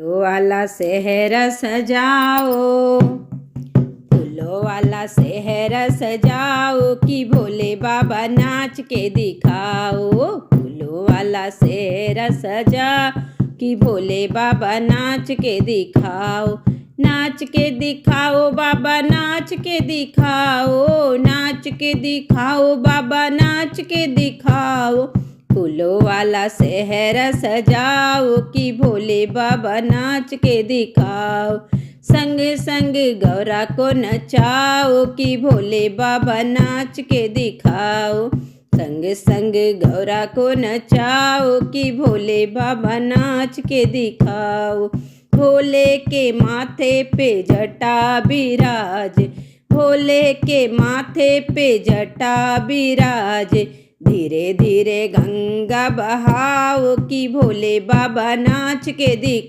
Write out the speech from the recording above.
फूलों वाला शहर सजाओ, फूलों वाला शहर सजाओ कि भोले बाबा नाच के दिखाओ। फूलों वाला शहर सजा कि भोले बाबा नाच के दिखाओ। नाच के दिखाओ बाबा नाच के दिखाओ, नाच के दिखाओ बाबा नाच के दिखाओ। फूलों वाला शहर सजाओ कि भोले बाबा नाच के दिखाओ। संग संग गौरा को नचाओ कि भोले बाबा नाच के दिखाओ। संग संग गौरा को नचाओ कि भोले बाबा नाच के दिखाओ। भोले के माथे पे जटा बिराज, भोले के माथे पे जटा बिराज। धीरे धीरे गंगा बहाओ कि भोले बाबा नाच के दिखाओ।